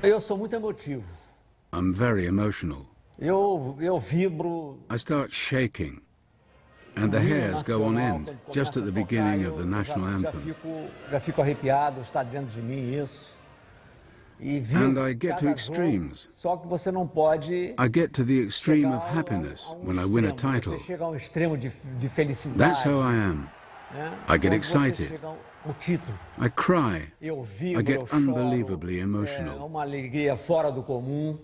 Eu sou muito emotivo. I'm very emotional. Eu vibro. I start shaking, and the hairs go on end just at the beginning of the national anthem. Já fico arrepiado, está dentro de mim isso. And I get to extremes. Só que você não pode. I get to the extreme of happiness when I win a title. Você chega a extremo de felicidade. That's how I am. I get excited. I cry. I get unbelievably emotional. Uma alegria fora do comum.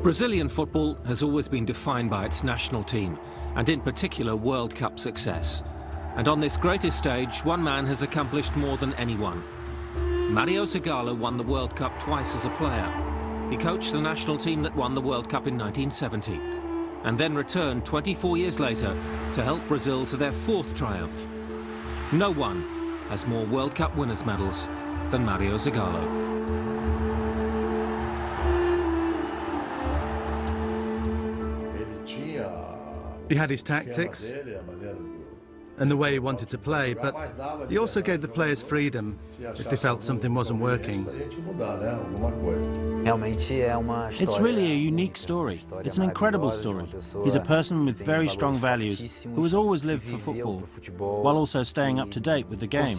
Brazilian football has always been defined by its national team, and in particular World Cup success. And on this greatest stage, one man has accomplished more than anyone. Mario Zagallo won the World Cup twice as a player. He coached the national team that won the World Cup in 1970, and then returned 24 years later to help Brazil to their fourth triumph. No one has more World Cup winners' medals than Mario Zagallo. He had his tactics and the way he wanted to play, but he also gave the players freedom if they felt something wasn't working. It's really a unique story. It's an incredible story. He's a person with very strong values who has always lived for football, while also staying up to date with the game.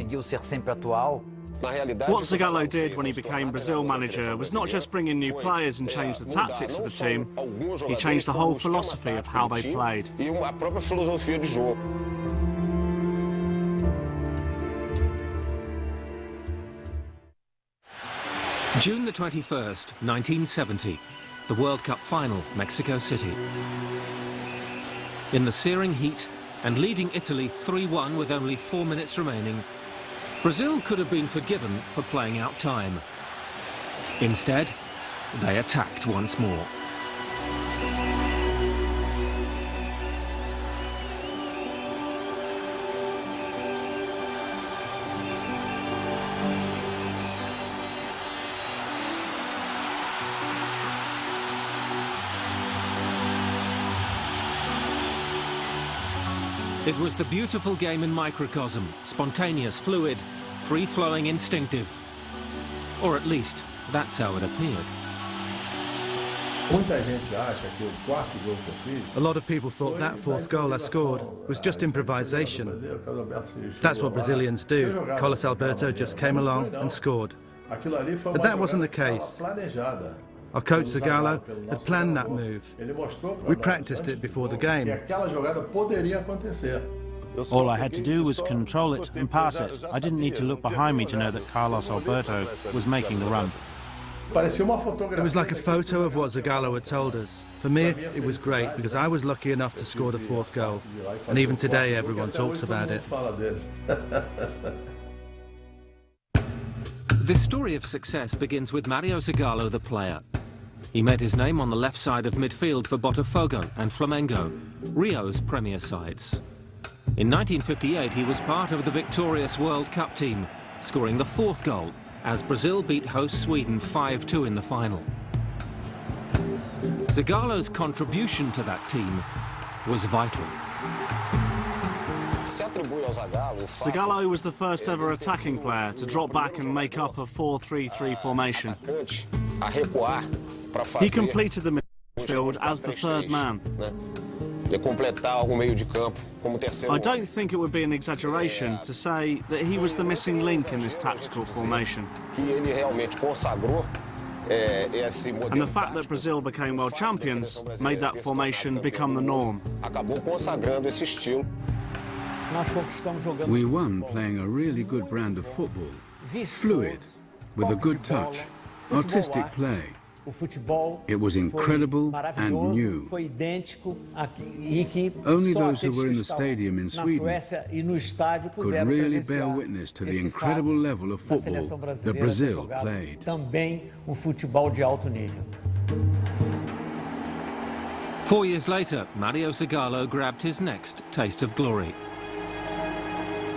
What Zagallo did when he became Brazil manager was not just bring in new players and change the tactics of the team, he changed the whole philosophy of how they played. June the 21st, 1970, the World Cup final, Mexico City. In the searing heat and leading Italy 3-1 with only 4 minutes remaining, Brazil could have been forgiven for playing out time. Instead, they attacked once more. It was the beautiful game in microcosm, spontaneous, fluid, free-flowing, instinctive. Or at least, that's how it appeared. A lot of people thought that fourth goal I scored was just improvisation. That's what Brazilians do. Carlos Alberto just came along and scored. But that wasn't the case. Our coach Zagallo had planned that move. We practiced it before the game. All I had to do was control it and pass it. I didn't need to look behind me to know that Carlos Alberto was making the run. It was like a photo of what Zagallo had told us. For me, it was great because I was lucky enough to score the fourth goal. And even today, everyone talks about it. This story of success begins with Mario Zagallo, the player. He made his name on the left side of midfield for Botafogo and Flamengo, Rio's premier sides. In 1958, he was part of the victorious World Cup team, scoring the fourth goal as Brazil beat host Sweden 5-2 in the final. Zagallo's contribution to that team was vital. Zagallo was the first ever attacking player to drop back and make up a 4-3-3 formation. He completed the midfield as the third man. I don't think it would be an exaggeration to say that he was the missing link in this tactical formation. And the fact that Brazil became world champions made that formation become the norm. We won playing a really good brand of football, fluid, with a good touch, artistic play. It was incredible and new. Only those who were in the stadium in Sweden could really bear witness to the incredible level of football that Brazil played. 4 years later, Mario Zagallo grabbed his next taste of glory.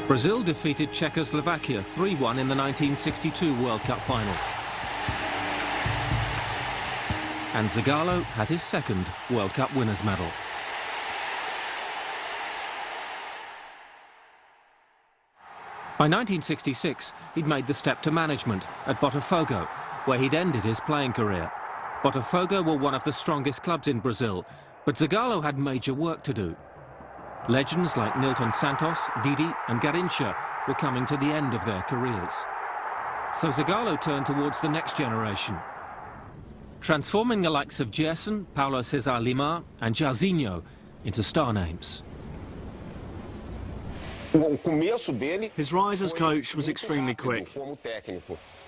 Brazil defeated Czechoslovakia 3-1 in the 1962 World Cup final. And Zagallo had his second World Cup winners' medal. By 1966, he'd made the step to management at Botafogo, where he'd ended his playing career. Botafogo were one of the strongest clubs in Brazil, but Zagallo had major work to do. Legends like Nilton Santos, Didi and Garrincha were coming to the end of their careers. So Zagallo turned towards the next generation, transforming the likes of Gerson, Paulo Cesar Lima and Jairzinho into star names. His rise as coach was extremely quick.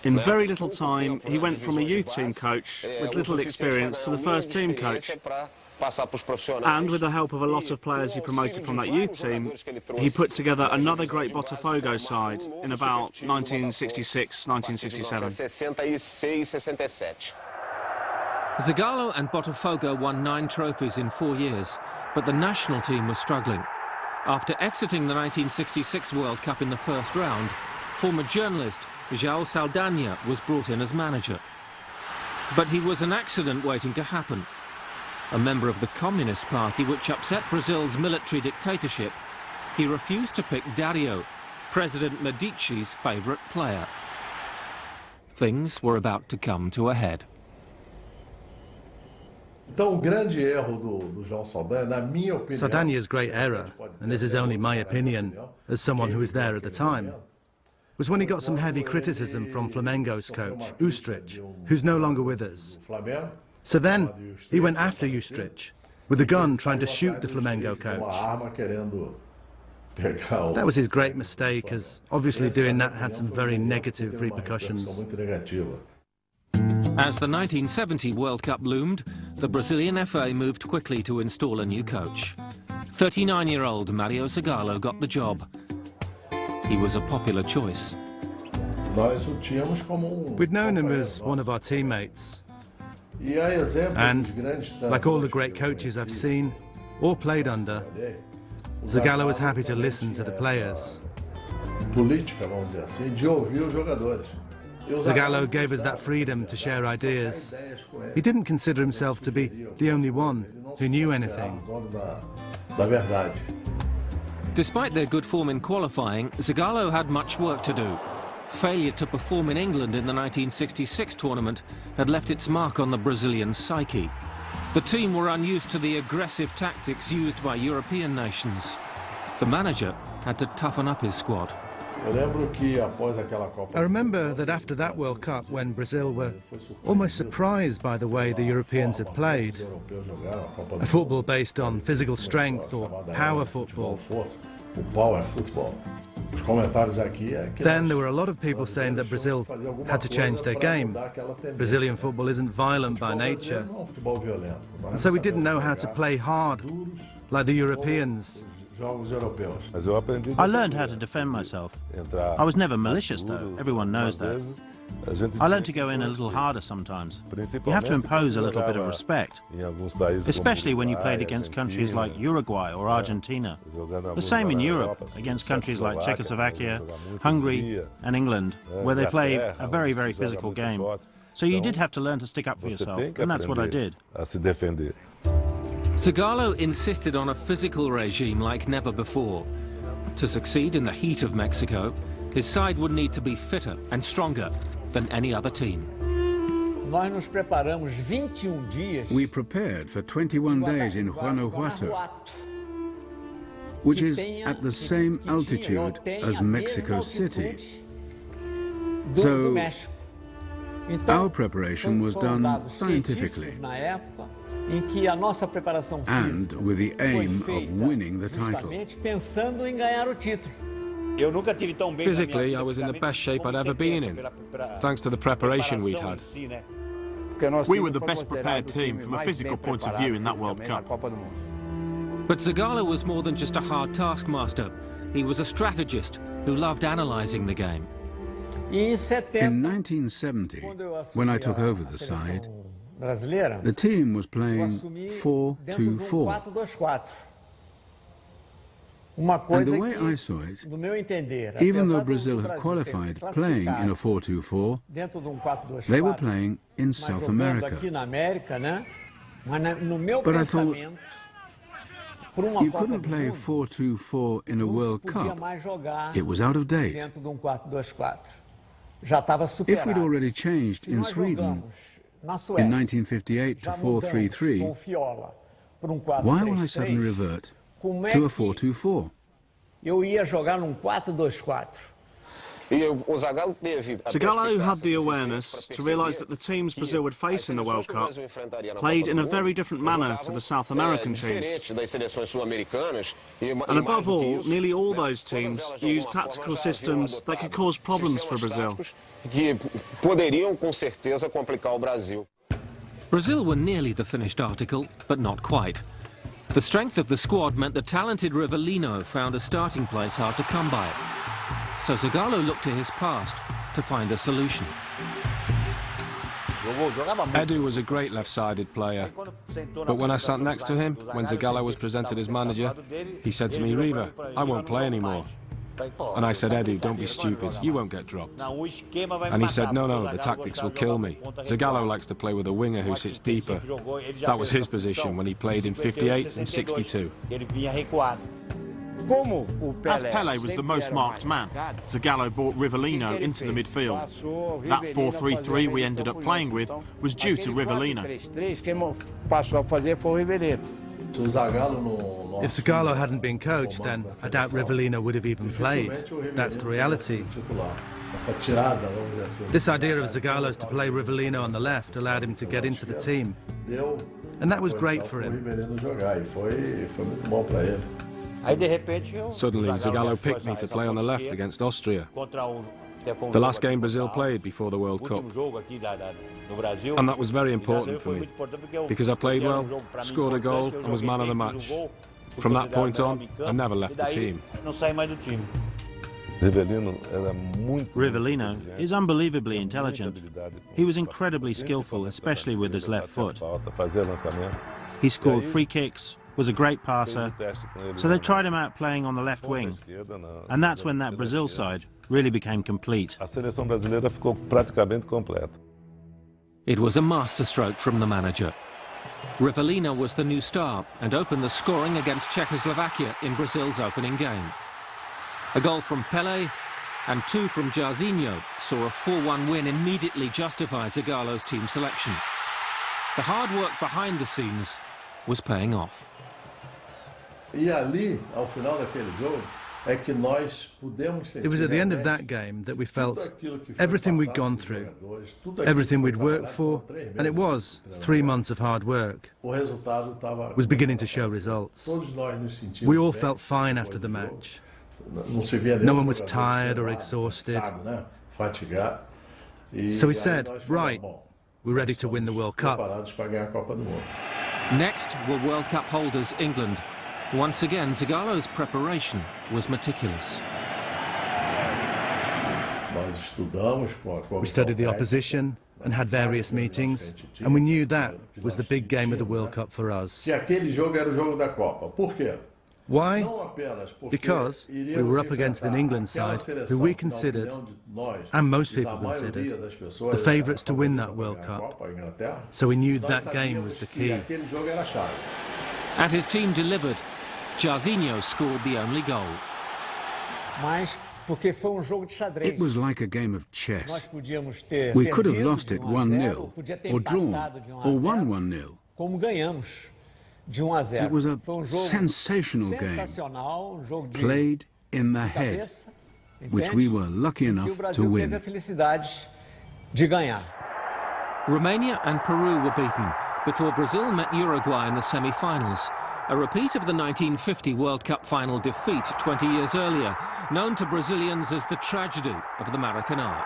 In very little time, he went from a youth team coach with little experience to the first team coach. And with the help of a lot of players he promoted from that youth team, he put together another great Botafogo side in about 1966-1967. Zagallo and Botafogo won 9 trophies in 4 years, but the national team was struggling. After exiting the 1966 World Cup in the first round, former journalist João Saldanha was brought in as manager. But he was an accident waiting to happen. A member of the Communist Party, which upset Brazil's military dictatorship, he refused to pick Dario, President Medici's favourite player. Things were about to come to a head. Saldanha's great error, and this is only my opinion, as someone who was there at the time, was when he got some heavy criticism from Flamengo's coach, Ustrich, who's no longer with us. So then, he went after Ustrich, with a gun trying to shoot the Flamengo coach. That was his great mistake, as obviously doing that had some very negative repercussions. As the 1970 World Cup loomed, the Brazilian FA moved quickly to install a new coach. 39-year-old Mario Zagallo got the job. He was a popular choice. We'd known him as one of our teammates. And, like all the great coaches I've seen, or played under, Zagallo was happy to listen to the players. Zagallo gave us that freedom to share ideas. He didn't consider himself to be the only one who knew anything. Despite their good form in qualifying, Zagallo had much work to do. Failure to perform in England in the 1966 tournament had left its mark on the Brazilian psyche. The team were unused to the aggressive tactics used by European nations. The manager had to toughen up his squad. I remember that after that World Cup, when Brazil were almost surprised by the way the Europeans had played, a football based on physical strength or power football. Then there were a lot of people saying that Brazil had to change their game. Brazilian football isn't violent by nature. And so we didn't know how to play hard, like the Europeans. I learned how to defend myself. I was never malicious, though. Everyone knows that. I learned to go in a little harder sometimes. You have to impose a little bit of respect, especially when you played against countries like Uruguay or Argentina. The same in Europe, against countries like Czechoslovakia, Hungary and England, where they play a very, very physical game. So you did have to learn to stick up for yourself, and that's what I did. Zagallo insisted on a physical regime like never before. To succeed in the heat of Mexico, his side would need to be fitter and stronger than any other team. We prepared for 21 days in Guanajuato, which is at the same altitude as Mexico City. So our preparation was done scientifically and with the aim of winning the title. Physically, I was in the best shape I'd ever been in, thanks to the preparation we'd had. We were the best prepared team from a physical point of view in that World Cup. But Zagallo was more than just a hard taskmaster. He was a strategist who loved analysing the game. In 1970, when I took over the side, the team was playing 4-2-4. And the way I saw it, even though Brazil had qualified playing in a 4-2-4, they were playing in South America. But I thought, you couldn't play 4-2-4 in a World Cup. It was out of date. If we'd already changed in Sweden in 1958 to 4-3-3, why will I suddenly revert to a 4-2-4? Zagallo had the awareness to realise that the teams Brazil would face in the World Cup played in a very different manner to the South American teams. And above all, nearly all those teams used tactical systems that could cause problems for Brazil. Brazil were nearly the finished article, but not quite. The strength of the squad meant the talented Rivellino found a starting place hard to come by. So Zagallo looked to his past to find a solution. Edu was a great left-sided player, but when I sat next to him, when Zagallo was presented as manager, he said to me, "Riva, I won't play anymore." And I said, "Edu, don't be stupid, you won't get dropped." And he said, no, the tactics will kill me. Zagallo likes to play with a winger who sits deeper. That was his position when he played in 58 and 62. As Pelé was the most marked man, Zagallo brought Rivellino into the midfield. That 4-3-3 we ended up playing with was due to Rivellino. If Zagallo hadn't been coached, then I doubt Rivellino would have even played. That's the reality. This idea of Zagallo's to play Rivellino on the left allowed him to get into the team. And that was great for him. Suddenly, Zagallo picked me to play on the left against Austria. The last game Brazil played before the World Cup. And that was very important for me, because I played well, scored a goal and was man of the match. From that point on, I never left the team. Rivellino is unbelievably intelligent. He was incredibly skillful, especially with his left foot. He scored free kicks, was a great passer, so they tried him out playing on the left wing. And that's when that Brazil side really became complete. It was a masterstroke from the manager. Rivellino was the new star and opened the scoring against Czechoslovakia in Brazil's opening game. A goal from Pelé and two from Jairzinho saw a 4-1 win immediately justify Zagallo's team selection. The hard work behind the scenes was paying off. It was at the end of that game that we felt everything we'd gone through, everything we'd worked for, and it was 3 months of hard work, was beginning to show results. We all felt fine after the match. No one was tired or exhausted. So we said, right, we're ready to win the World Cup. Next were World Cup holders England. Once again, Zagallo's preparation was meticulous. We studied the opposition and had various meetings, and we knew that was the big game of the World Cup for us. Why? Because we were up against an England side who we considered, and most people considered, the favourites to win that World Cup. So we knew that game was the key. And his team delivered. Jairzinho scored the only goal. It was like a game of chess. We could have lost it 1-0, or drawn, or won 1-0. It was a sensational game, played in the head, which we were lucky enough to win. Romania and Peru were beaten before Brazil met Uruguay in the semi-finals, a repeat of the 1950 World Cup final defeat 20 years earlier, known to Brazilians as the tragedy of the Maracanã.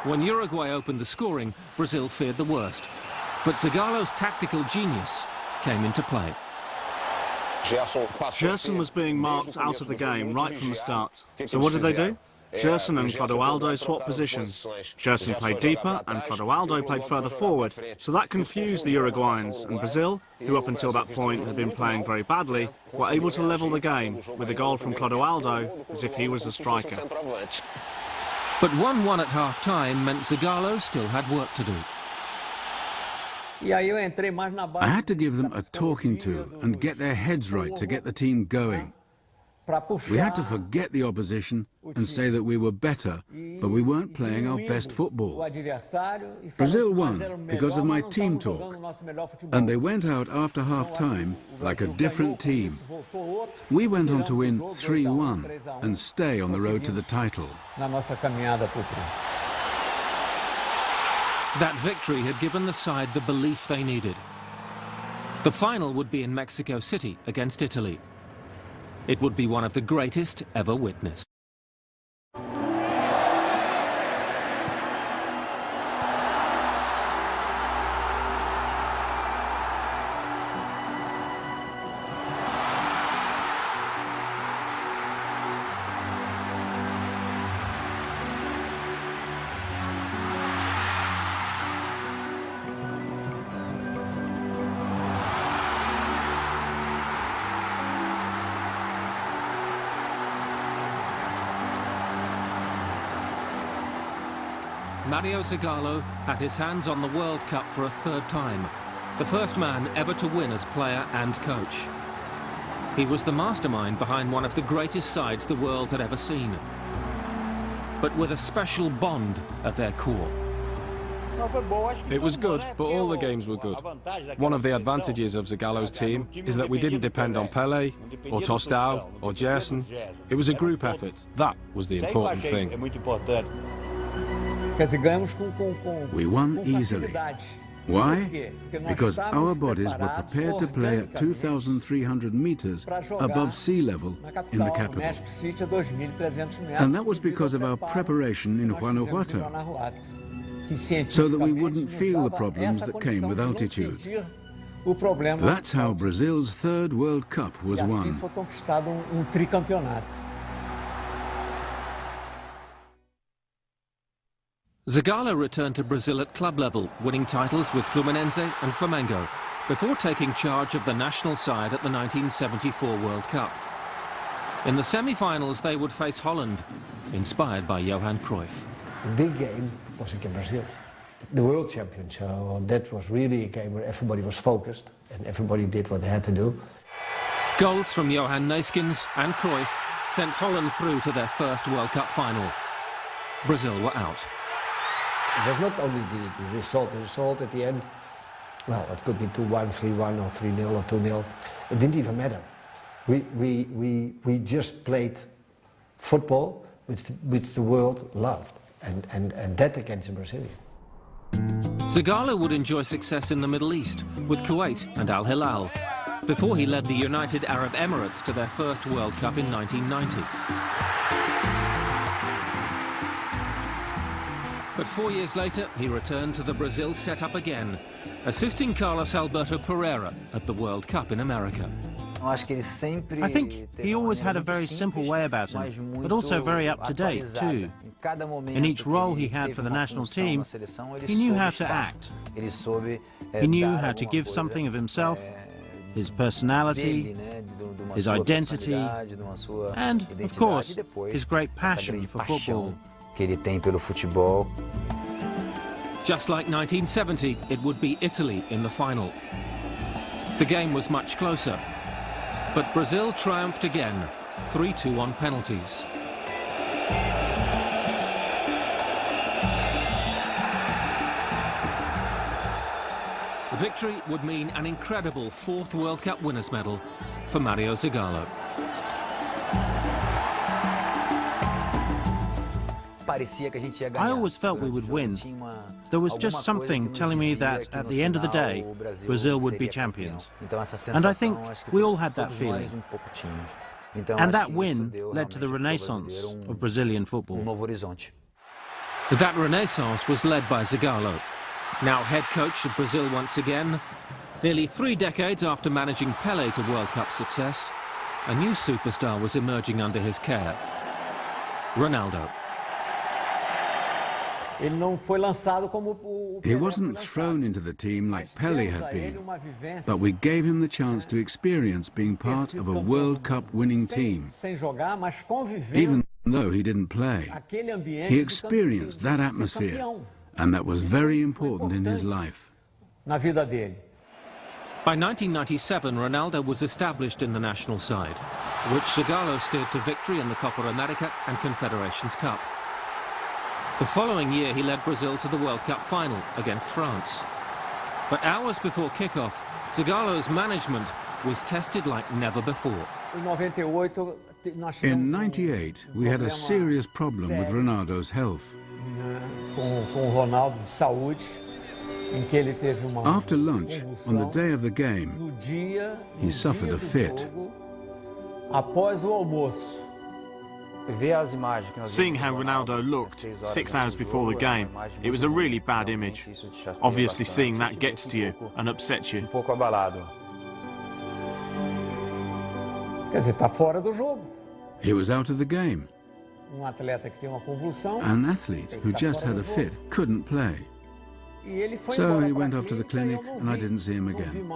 When Uruguay opened the scoring, Brazil feared the worst. But Zagallo's tactical genius came into play. Gerson was being marked out of the game right from the start. So what did they do? Gerson and Clodoaldo swapped positions. Gerson played deeper and Clodoaldo played further forward, so that confused the Uruguayans, and Brazil, who up until that point had been playing very badly, were able to level the game with a goal from Clodoaldo as if he was a striker. But 1-1 at half-time meant Zagallo still had work to do. I had to give them a talking to and get their heads right to get the team going. We had to forget the opposition and say that we were better, but we weren't playing our best football. Brazil won because of my team talk, and they went out after half-time like a different team. We went on to win 3-1 and stay on the road to the title. That victory had given the side the belief they needed. The final would be in Mexico City against Italy. It would be one of the greatest ever witnessed. Mario Zagallo had his hands on the World Cup for a third time, the first man ever to win as player and coach. He was the mastermind behind one of the greatest sides the world had ever seen, but with a special bond at their core. It was good, but all the games were good. One of the advantages of Zagallo's team is that we didn't depend on Pelé, or Tostão, or Gerson. It was a group effort. That was the important thing. We won easily. Why? Because our bodies were prepared to play at 2,300 meters above sea level in the capital. And that was because of our preparation in Guanajuato, so that we wouldn't feel the problems that came with altitude. That's how Brazil's third World Cup was won. Zagallo returned to Brazil at club level, winning titles with Fluminense and Flamengo, before taking charge of the national side at the 1974 World Cup. In the semi-finals, they would face Holland, inspired by Johan Cruyff. The big game was against Brazil, the World Championship. So that was really a game where everybody was focused and everybody did what they had to do. Goals from Johan Neeskens and Cruyff sent Holland through to their first World Cup final. Brazil were out. It was not only the result at the end, well, it could be 2-1, 3-1 or 3-0 or 2-0. It didn't even matter. We just played football which the world loved, and that against the Brazilians. Zagallo would enjoy success in the Middle East with Kuwait and Al Hilal, before he led the United Arab Emirates to their first World Cup in 1990. But 4 years later, he returned to the Brazil setup again, assisting Carlos Alberto Pereira at the World Cup in America. I think he always had a very simple way about him, but also very up-to-date too. In each role he had for the national team, he knew how to act. He knew how to give something of himself, his personality, his identity, and, of course, his great passion for football. Just like 1970, it would be Italy in the final. The game was much closer, but Brazil triumphed again, 3-2 on penalties. The victory would mean an incredible fourth World Cup winners' medal for Mario Zagallo. I always felt we would win. There was just something telling me that at the end of the day, Brazil would be champions. And I think we all had that feeling. And that win led to the renaissance of Brazilian football. That renaissance was led by Zagallo, now head coach of Brazil once again. Nearly 3 decades after managing Pelé to World Cup success, a new superstar was emerging under his care: Ronaldo. He wasn't thrown into the team like Pelé had been, but we gave him the chance to experience being part of a World Cup winning team. Even though he didn't play, he experienced that atmosphere, and that was very important in his life. By 1997, Ronaldo was established in the national side, which Zagallo steered to victory in the Copa America and Confederations Cup. The following year, he led Brazil to the World Cup final against France. But hours before kickoff, Zagallo's management was tested like never before. In '98, we had a serious problem with Ronaldo's health. After lunch, on the day of the game, he suffered a fit. Seeing how Ronaldo looked 6 hours before the game, it was a really bad image. Obviously, seeing that gets to you and upsets you. He was out of the game. An athlete who just had a fit couldn't play. So he went off to the clinic and I didn't see him again.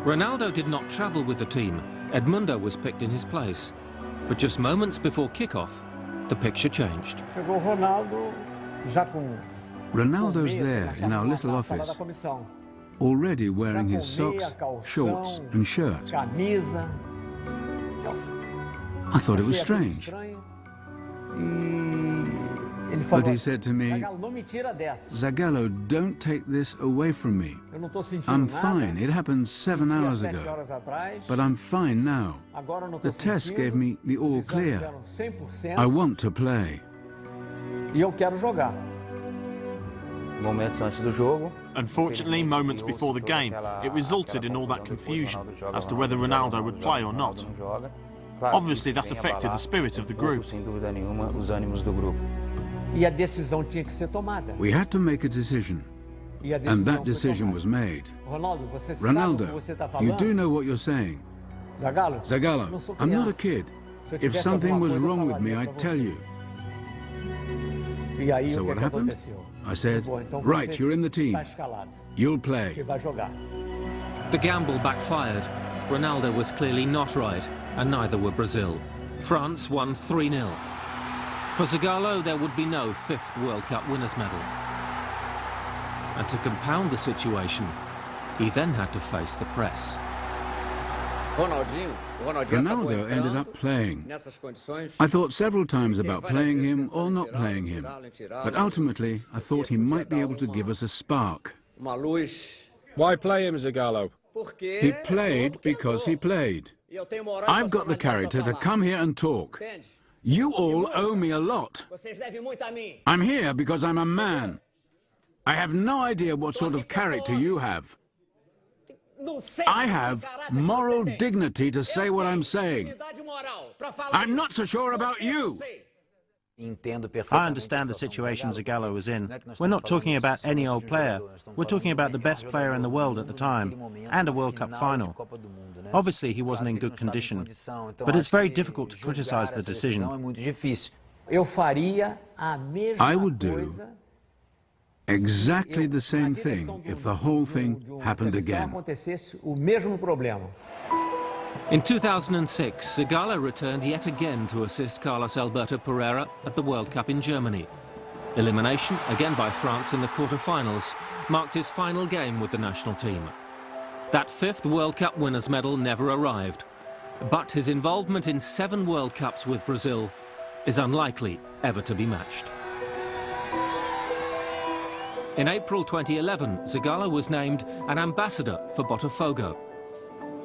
Ronaldo did not travel with the team. Edmundo was picked in his place. But just moments before kickoff, the picture changed. Ronaldo's there in our little office, already wearing his socks, shorts and shirt. I thought it was strange. But he said to me, "Zagallo, don't take this away from me. I'm fine. It happened 7 hours ago. But I'm fine now. The test gave me the all clear. I want to play." Unfortunately, moments before the game, it resulted in all that confusion as to whether Ronaldo would play or not. Obviously, that affected the spirit of the group. We had to make a decision, and that decision was made. Ronaldo, you do know what you're saying. Zagallo, I'm not a kid. If something was wrong with me, I'd tell you. So what happened? I said, "Right, you're in the team. You'll play." The gamble backfired. Ronaldo was clearly not right, and neither were Brazil. France won 3-0. For Zagallo, there would be no 5th World Cup winners' medal. And to compound the situation, he then had to face the press. Ronaldo ended up playing. I thought several times about playing him or not playing him, but ultimately I thought he might be able to give us a spark. Why play him, Zagallo? He played because he played. I've got the character to come here and talk. You all owe me a lot. I'm here because I'm a man. I have no idea what sort of character you have. I have moral dignity to say what I'm saying. I'm not so sure about you. I understand the situation Zagallo was in. We're not talking about any old player. We're talking about the best player in the world at the time, and a World Cup final. Obviously, he wasn't in good condition, but it's very difficult to criticize the decision. I would do exactly the same thing if the whole thing happened again. In 2006, Zagallo returned yet again to assist Carlos Alberto Pereira at the World Cup in Germany. Elimination, again by France in the quarter-finals, marked his final game with the national team. That 5th World Cup winners' medal never arrived, but his involvement in 7 World Cups with Brazil is unlikely ever to be matched. In April 2011, Zagallo was named an ambassador for Botafogo.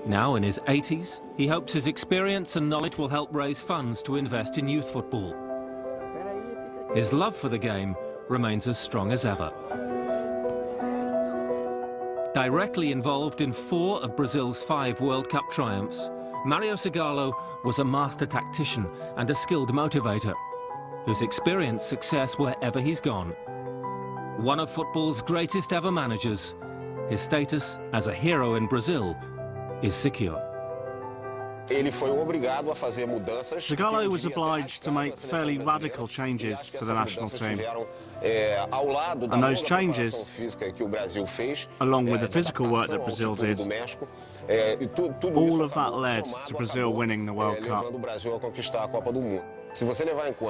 Now in his 80s, he hopes his experience and knowledge will help raise funds to invest in youth football. His love for the game remains as strong as ever. Directly involved in 4 of Brazil's 5 World Cup triumphs, Mario Zagallo was a master tactician and a skilled motivator, who's experienced success wherever he's gone. One of football's greatest ever managers, his status as a hero in Brazil is secure. Zagallo was obliged to make fairly radical changes to the national team. And those changes, along with the physical work that Brazil did, all of that led to Brazil winning the World Cup.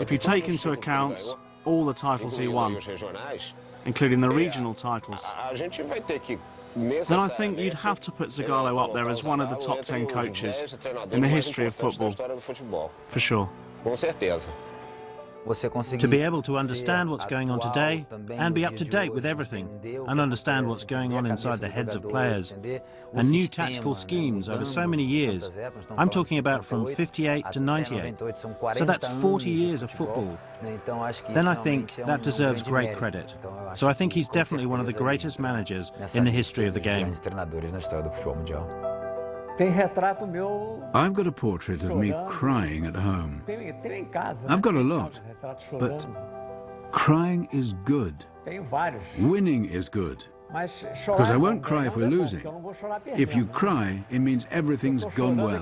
If you take into account all the titles he won, including the regional titles, then I think you'd have to put Zagallo up there as one of the top 10 coaches in the history of football, for sure. To be able to understand what's going on today and be up to date with everything and understand what's going on inside the heads of players and new tactical schemes over so many years. I'm talking about from 58 to 98. So that's 40 years of football. Then I think that deserves great credit. So I think he's definitely one of the greatest managers in the history of the game. I've got a portrait of me crying at home. I've got a lot, but crying is good. Winning is good. Because I won't cry if we're losing. If you cry, it means everything's gone well.